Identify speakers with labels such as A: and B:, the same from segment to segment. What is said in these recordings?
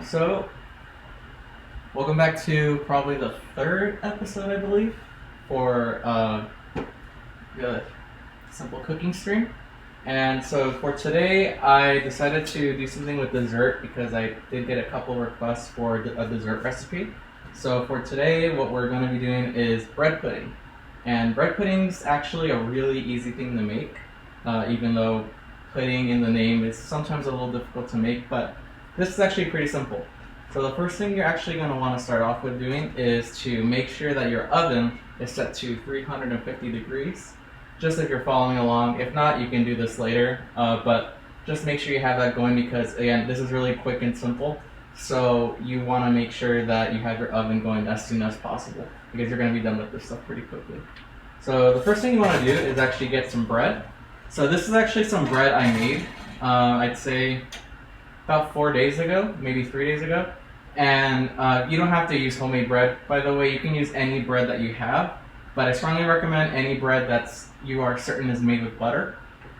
A: So, welcome back to probably the third episode, I believe, for the simple cooking stream. And so for today, I decided to do something with dessert because I did get a couple requests for a dessert recipe. So for today, what we're going to be doing is bread pudding. And bread pudding's actually a really easy thing to make, even though pudding in the name is sometimes a little difficult to make, but this is actually pretty simple. So the first thing you're actually going to want to start off with doing is to make sure that your oven is set to 350 degrees. Just if you're following along. If not, you can do this later. But just make sure you have that going because, again, this is really quick and simple. So you want to make sure that you have your oven going as soon as possible because you're going to be done with this stuff pretty quickly. So the first thing you want to do is actually get some bread. So this is actually some bread I made, I'd say about 4 days ago, maybe 3 days ago. And you don't have to use homemade bread, by the way. You can use any bread that you have, but I strongly recommend any bread that's you are certain is made with butter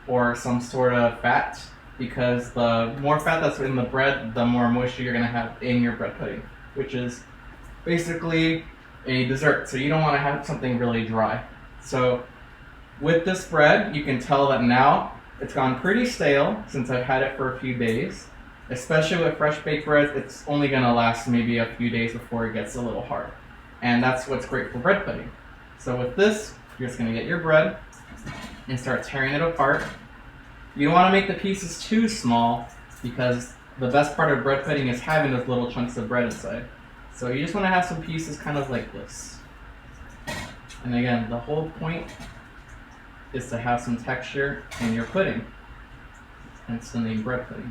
A: or some sort of fat, because the more fat that's in the bread, the more moisture you're going to have in your bread pudding, which is basically a dessert. So you don't want to have something really dry. So with this bread, you can tell that now it's gone pretty stale since I've had it for a few days. Especially with fresh baked bread, it's only going to last maybe a few days before it gets a little hard. And that's what's great for bread pudding. So with this, you're just going to get your bread and start tearing it apart. You don't want to make the pieces too small because the best part of bread pudding is having those little chunks of bread inside. So you just want to have some pieces kind of like this. And again, the whole point is to have some texture in your pudding. Hence the name bread pudding.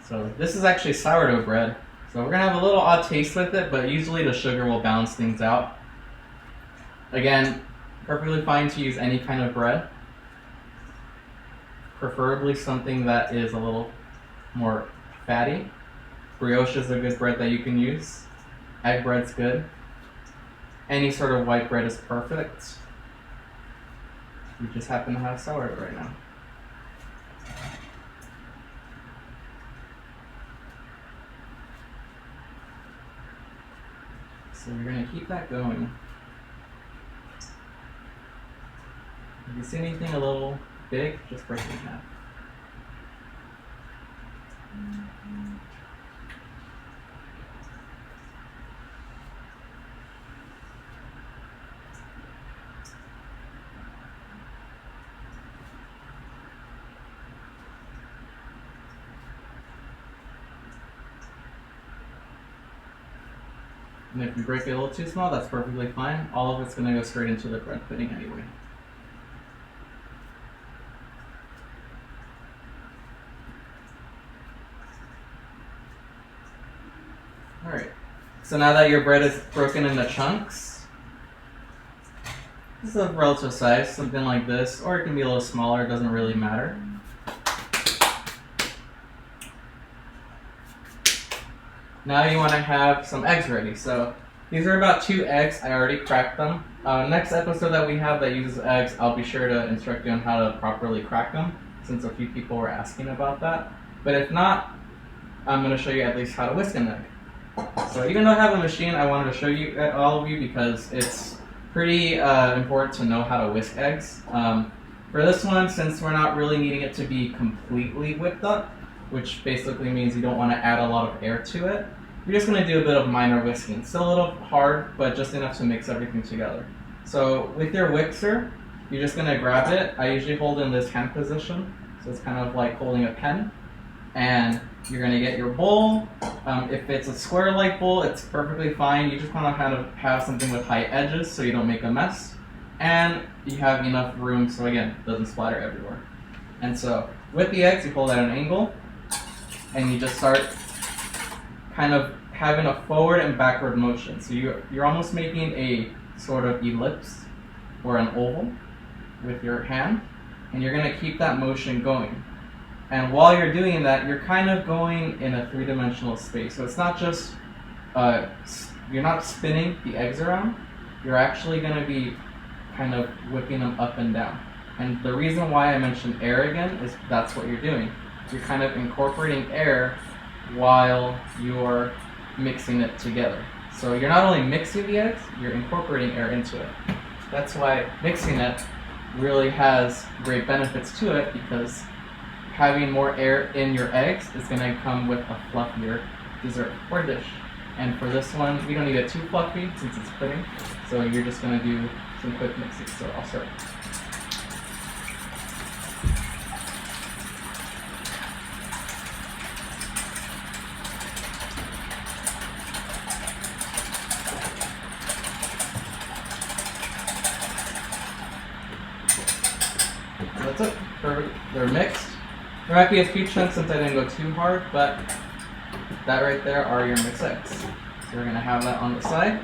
A: So this is actually sourdough bread. So we're gonna have a little odd taste with it, but usually the sugar will balance things out. Again, perfectly fine to use any kind of bread. Preferably something that is a little more fatty. Brioche is a good bread that you can use. Egg bread's good. Any sort of white bread is perfect. We just happen to have sourdough right now. So we're going to keep that going. If you see anything a little big, just break it in half. And if you break it a little too small, that's perfectly fine. All of it's going to go straight into the bread pudding anyway. Alright, so now that your bread is broken into chunks, this is a relative size, something like this, or it can be a little smaller, it doesn't really matter. Now you want to have some eggs ready. So these are about 2 eggs. I already cracked them. Next episode that we have that uses eggs, I'll be sure to instruct you on how to properly crack them, since a few people were asking about that. But if not, I'm going to show you at least how to whisk an egg. So even though I have a machine, I wanted to show you all of you because it's pretty important to know how to whisk eggs. For this one, since we're not really needing it to be completely whipped up, which basically means you don't want to add a lot of air to it, you're just going to do a bit of minor whisking. Still a little hard, but just enough to mix everything together. So with your whisker, you're just going to grab it. I usually hold in this hand position, so it's kind of like holding a pen. And you're going to get your bowl. If it's a square-like bowl, it's perfectly fine. You just want to kind of have something with high edges so you don't make a mess. And you have enough room so, again, it doesn't splatter everywhere. And so with the eggs, you hold at an angle, and you just start kind of having a forward and backward motion. So you're almost making a sort of ellipse or an oval with your hand, and you're going to keep that motion going. And while you're doing that, you're kind of going in a three-dimensional space. So it's not just, you're not spinning the eggs around, you're actually going to be kind of whipping them up and down. And the reason why I mentioned air again is that's what you're doing. You're kind of incorporating air while you're mixing it together. So you're not only mixing the eggs, you're incorporating air into it. That's why mixing it really has great benefits to it, because having more air in your eggs is going to come with a fluffier dessert or dish. And for this one, we don't need it too fluffy since it's pudding, so you're just going to do some quick mixing. So I'll start. That's it. They're mixed. There might be a few chunks since I didn't go too hard, but that right there are your mixed eggs. So we're going to have that on the side.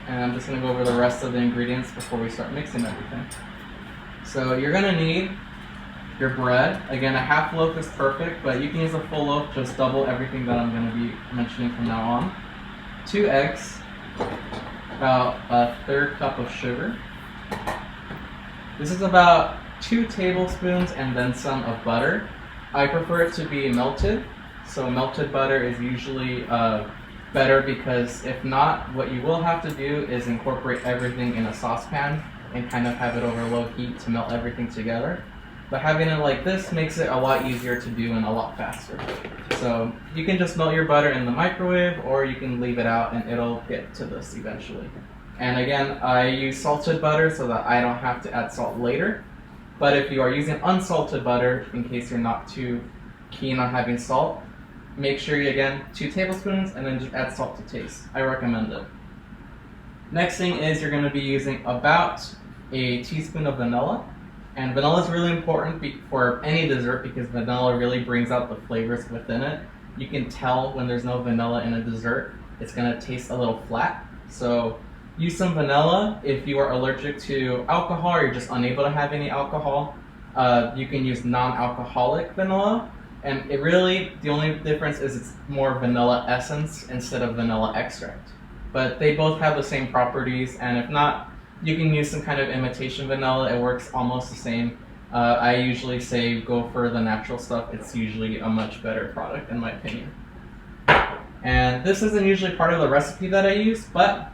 A: And I'm just going to go over the rest of the ingredients before we start mixing everything. So you're going to need your bread. Again, a half loaf is perfect, but you can use a full loaf, just double everything that I'm going to be mentioning from now on. 2 eggs, about a 1/3 cup of sugar. This is about 2 tablespoons and then some of butter. I prefer it to be melted, so melted butter is usually better, because if not, what you will have to do is incorporate everything in a saucepan and kind of have it over low heat to melt everything together. But having it like this makes it a lot easier to do and a lot faster. So you can just melt your butter in the microwave, or you can leave it out and it'll get to this eventually. And again, I use salted butter so that I don't have to add salt later. But if you are using unsalted butter, in case you're not too keen on having salt, make sure you, again, 2 tablespoons and then just add salt to taste. I recommend it. Next thing is you're going to be using about a teaspoon of vanilla. And vanilla is really important for any dessert, because vanilla really brings out the flavors within it. You can tell when there's no vanilla in a dessert, it's going to taste a little flat. So use some vanilla. If you are allergic to alcohol or you're just unable to have any alcohol, you can use non-alcoholic vanilla. And it really, the only difference is it's more vanilla essence instead of vanilla extract. But they both have the same properties, and if not, you can use some kind of imitation vanilla. It works almost the same. I usually say go for the natural stuff. It's usually a much better product in my opinion. And this isn't usually part of the recipe that I use, but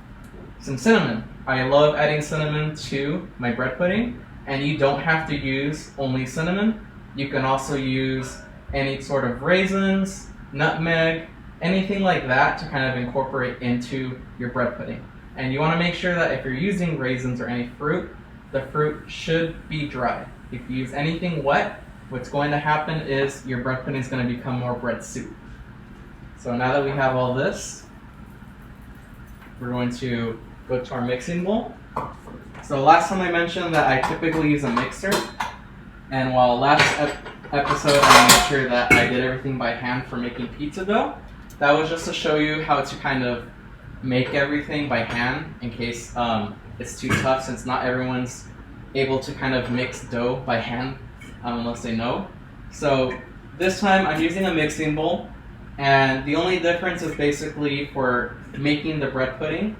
A: some cinnamon. I love adding cinnamon to my bread pudding, and you don't have to use only cinnamon. You can also use any sort of raisins, nutmeg, anything like that to kind of incorporate into your bread pudding. And you want to make sure that if you're using raisins or any fruit, the fruit should be dry. If you use anything wet, what's going to happen is your bread pudding is going to become more bread soup. So now that we have all this, we're going to go to our mixing bowl. So last time I mentioned that I typically use a mixer, and while last episode I made sure that I did everything by hand for making pizza dough, that was just to show you how to kind of make everything by hand in case it's too tough, since not everyone's able to kind of mix dough by hand unless they know. So this time I'm using a mixing bowl, and the only difference is basically for making the bread pudding,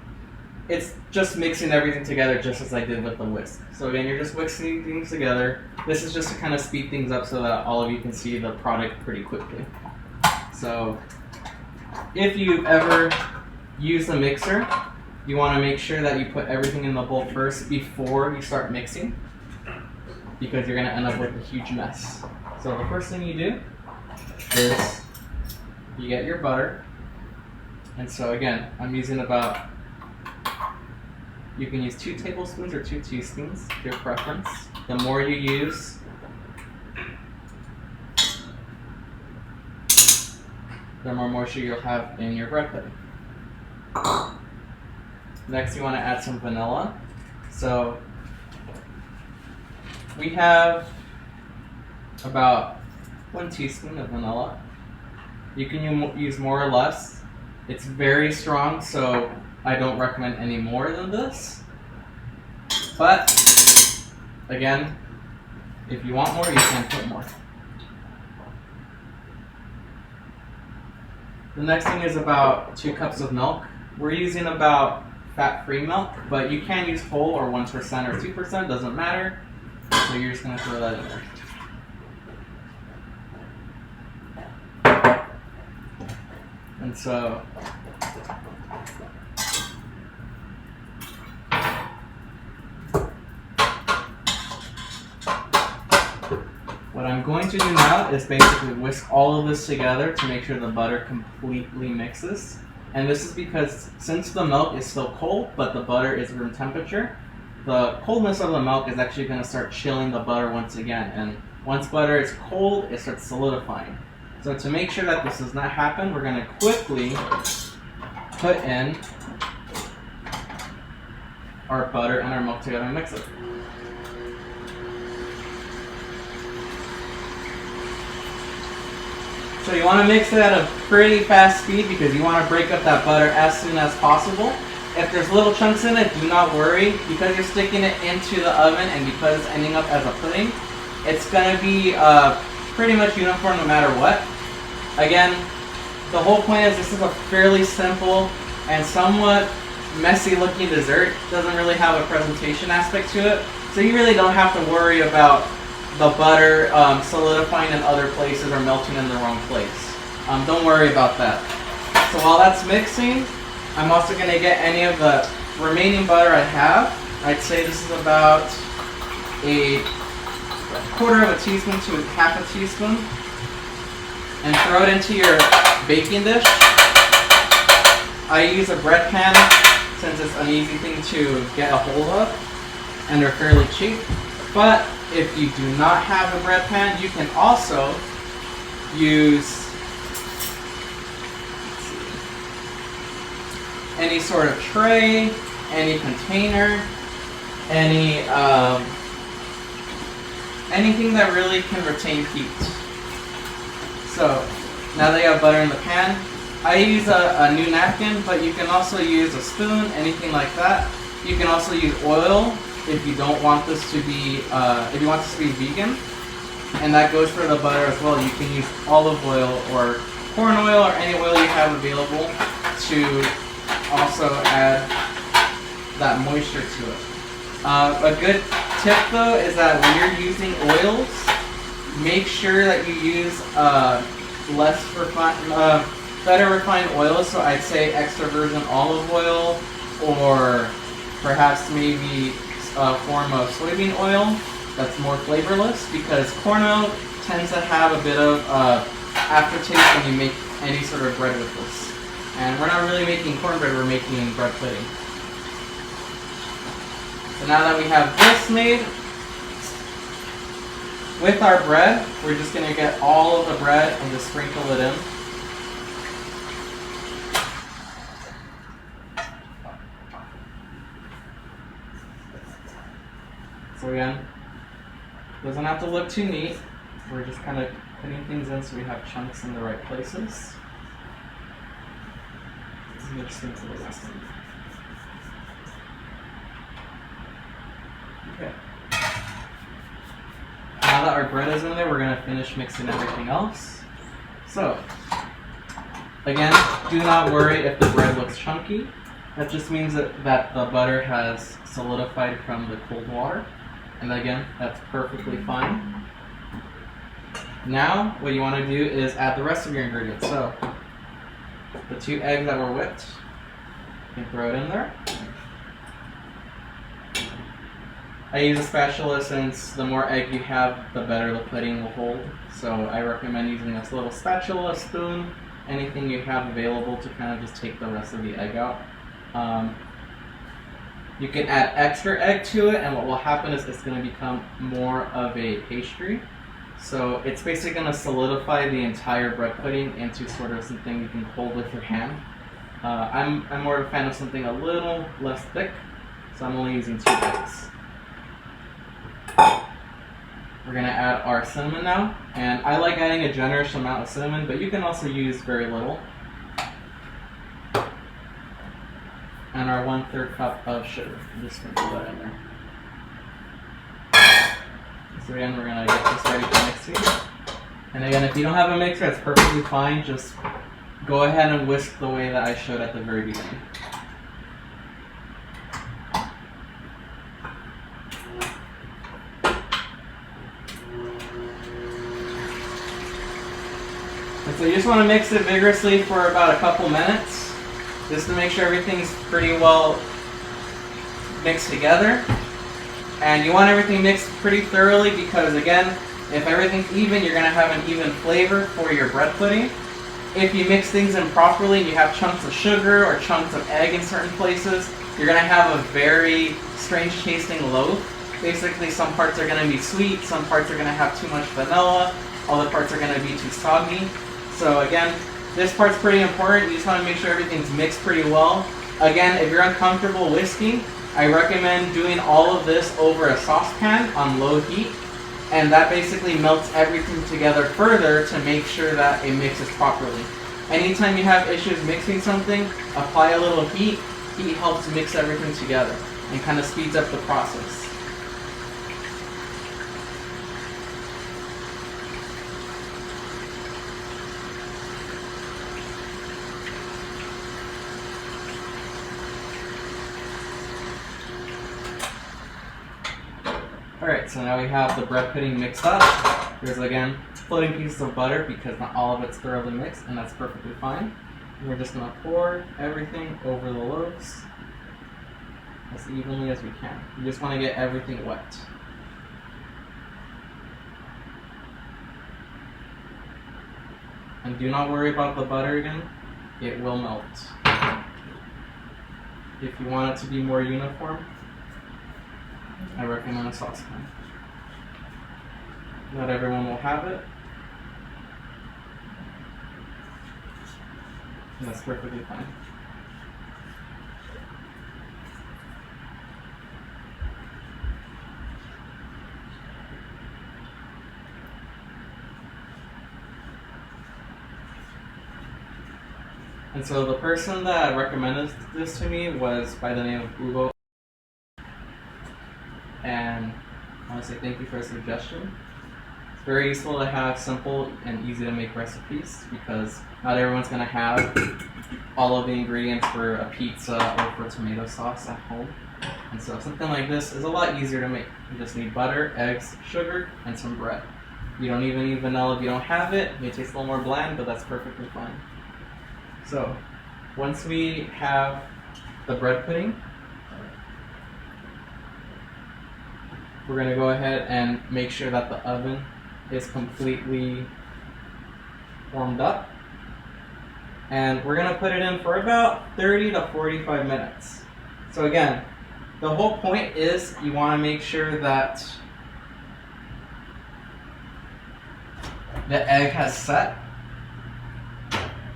A: it's just mixing everything together just as I did with the whisk. So again, you're just whisking things together. This is just to kind of speed things up so that all of you can see the product pretty quickly. So if you ever use a mixer, you want to make sure that you put everything in the bowl first before you start mixing, because you're going to end up with a huge mess. So the first thing you do is you get your butter. And so again, I'm using about, you can use 2 tablespoons or 2 teaspoons, your preference. The more you use, the more moisture you'll have in your bread pudding. Next, you want to add some vanilla. So we have about 1 teaspoon of vanilla. You can use more or less. It's very strong, so I don't recommend any more than this. But again, if you want more, you can put more. The next thing is about 2 cups of milk. We're using about fat-free milk, but you can use whole or 1% or 2%, doesn't matter. So you're just going to throw that in there. And so what I'm going to do now is basically whisk all of this together to make sure the butter completely mixes. And this is because since the milk is still cold, but the butter is room temperature, the coldness of the milk is actually going to start chilling the butter once again. And once butter is cold, it starts solidifying. So to make sure that this does not happen, we're going to quickly put in our butter and our milk together and mix it. So you want to mix it at a pretty fast speed because you want to break up that butter as soon as possible. If there's little chunks in it, do not worry. Because you're sticking it into the oven and because it's ending up as a pudding, it's going to be pretty much uniform no matter what. Again, the whole point is this is a fairly simple and somewhat messy looking dessert. It doesn't really have a presentation aspect to it. So you really don't have to worry about the butter solidifying in other places or melting in the wrong place. Don't worry about that. So while that's mixing, I'm also going to get any of the remaining butter I have. I'd say this is about a quarter of a teaspoon to half a teaspoon. And throw it into your baking dish. I use a bread pan since it's an easy thing to get a hold of and they're fairly cheap. But if you do not have a bread pan, you can also use any sort of tray, any container, anything that really can retain heat. So now that you have butter in the pan, I use a new napkin, but you can also use a spoon, anything like that. You can also use oil if you don't want this to be, if you want this to be vegan, and that goes for the butter as well. You can use olive oil or corn oil or any oil you have available to also add that moisture to it. A good tip though is that when you're using oils, make sure that you use better refined oils. So I'd say extra virgin olive oil or perhaps maybe a form of soybean oil that's more flavorless, because corn oil tends to have a bit of aftertaste when you make any sort of bread with this. And we're not really making cornbread, we're making bread pudding. So now that we have this made, with our bread, we're just going to get all of the bread and just sprinkle it in. So again, doesn't have to look too neat. We're just kind of putting things in so we have chunks in the right places. Let's mix things a little less. Okay. Now that our bread is in there, we're going to finish mixing everything else. So, again, do not worry if the bread looks chunky. That just means that the butter has solidified from the cold water. And again, that's perfectly fine. Now, what you want to do is add the rest of your ingredients. So, the 2 eggs that were whipped, you can throw it in there. I use a spatula since the more egg you have, the better the pudding will hold. So I recommend using this little spatula, spoon, anything you have available to kind of just take the rest of the egg out. You can add extra egg to it, and what will happen is it's going to become more of a pastry. So it's basically going to solidify the entire bread pudding into sort of something you can hold with your hand. I'm more of a fan of something a little less thick, so I'm only using 2 eggs. We're going to add our cinnamon now, and I like adding a generous amount of cinnamon, but you can also use very little. And our 1/3 cup of sugar. Just sprinkle that in there. So again, we're going to get this ready for mixing. And again, if you don't have a mixer, it's perfectly fine. Just go ahead and whisk the way that I showed at the very beginning. And so you just want to mix it vigorously for about a couple minutes, just to make sure everything's pretty well mixed together. And you want everything mixed pretty thoroughly because, again, if everything's even, you're going to have an even flavor for your bread pudding. If you mix things improperly and you have chunks of sugar or chunks of egg in certain places, you're going to have a very strange tasting loaf. Basically, some parts are going to be sweet, some parts are going to have too much vanilla, other parts are going to be too soggy. So again, this part's pretty important. You just want to make sure everything's mixed pretty well. Again, if you're uncomfortable whisking, I recommend doing all of this over a saucepan on low heat, and that basically melts everything together further to make sure that it mixes properly. Anytime you have issues mixing something, apply a little heat. Heat helps mix everything together and kind of speeds up the process. Alright, so now we have the bread pudding mixed up. There's again floating pieces of butter because not all of it's thoroughly mixed, and that's perfectly fine. And we're just going to pour everything over the loaves as evenly as we can. We just want to get everything wet. And do not worry about the butter again, it will melt. If you want it to be more uniform, I recommend a saucepan. Not everyone will have it. And that's perfectly fine. And so the person that recommended this to me was by the name of Ugo. And I want to say thank you for the suggestion. It's very useful to have simple and easy to make recipes because not everyone's going to have all of the ingredients for a pizza or for tomato sauce at home. And so something like this is a lot easier to make. You just need butter, eggs, sugar, and some bread. You don't even need vanilla if you don't have it. It may taste a little more bland, but that's perfectly fine. So once we have the bread pudding, we're going to go ahead and make sure that the oven is completely warmed up. And we're going to put it in for about 30 to 45 minutes. So again, the whole point is you want to make sure that the egg has set.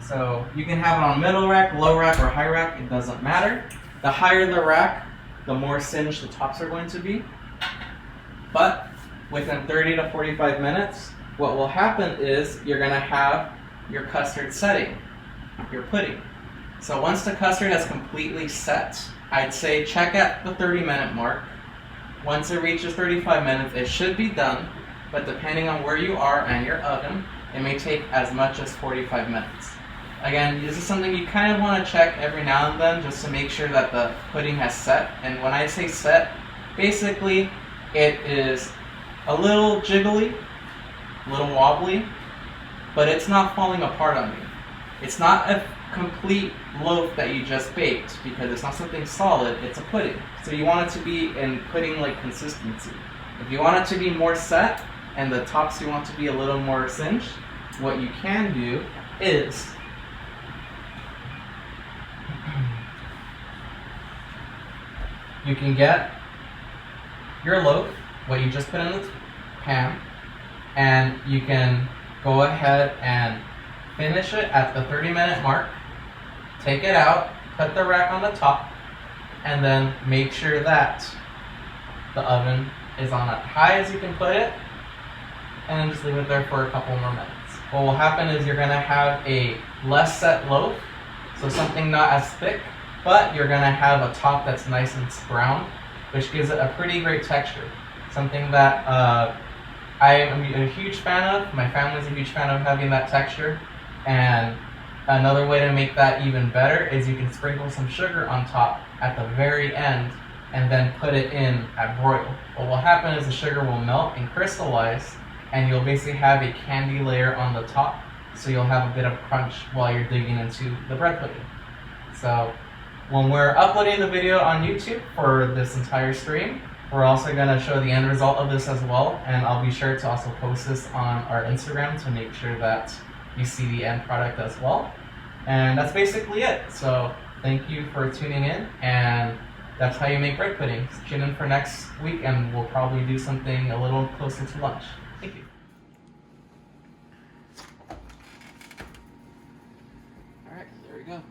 A: So you can have it on middle rack, low rack, or high rack, it doesn't matter. The higher the rack, the more singed the tops are going to be. But within 30 to 45 minutes, what will happen is you're going to have your custard setting, your pudding. So once the custard has completely set, I'd say check at the 30-minute mark. Once it reaches 35 minutes, it should be done, but depending on where you are and your oven, it may take as much as 45 minutes. Again, this is something you kind of want to check every now and then just to make sure that the pudding has set. And when I say set, basically it is a little jiggly, a little wobbly, but it's not falling apart on you. It's not a complete loaf that you just baked because it's not something solid, it's a pudding. So you want it to be in pudding-like consistency. If you want it to be more set and the tops you want to be a little more singed, what you can do is you can get your loaf, what you just put in the pan, and you can go ahead and finish it at the 30-minute mark, take it out, put the rack on the top, and then make sure that the oven is on as high as you can put it, and then just leave it there for a couple more minutes. What will happen is you're going to have a less set loaf, so something not as thick, but you're going to have a top that's nice and brown, which gives it a pretty great texture. Something that I am a huge fan of. My family's a huge fan of having that texture. And another way to make that even better is you can sprinkle some sugar on top at the very end and then put it in at broil. What will happen is the sugar will melt and crystallize, and you'll basically have a candy layer on the top, so you'll have a bit of crunch while you're digging into the bread pudding. So when we're uploading the video on YouTube for this entire stream, we're also going to show the end result of this as well, and I'll be sure to also post this on our Instagram to make sure that you see the end product as well. And that's basically it. So thank you for tuning in, and that's how you make bread pudding. Tune in for next week, and we'll probably do something a little closer to lunch. Thank you. All right, there we go.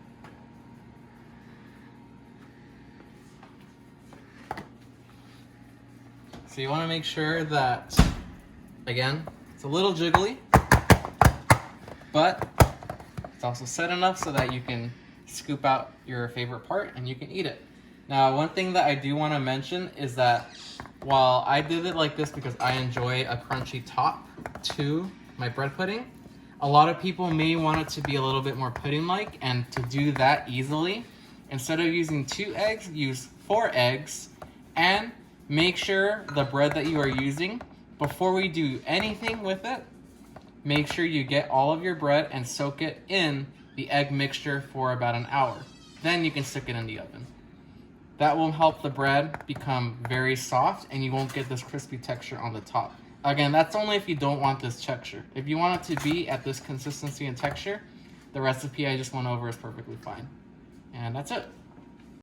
A: So you want to make sure that, again, it's a little jiggly, but it's also set enough so that you can scoop out your favorite part and you can eat it. Now, one thing that I do want to mention is that while I did it like this because I enjoy a crunchy top to my bread pudding, a lot of people may want it to be a little bit more pudding-like, and to do that easily, instead of using 2 eggs, use 4 eggs, and make sure the bread that you are using, before we do anything with it, make sure you get all of your bread and soak it in the egg mixture for about an hour. Then you can stick it in the oven. That will help the bread become very soft and you won't get this crispy texture on the top. Again, that's only if you don't want this texture. If you want it to be at this consistency and texture, the recipe I just went over is perfectly fine. And that's it.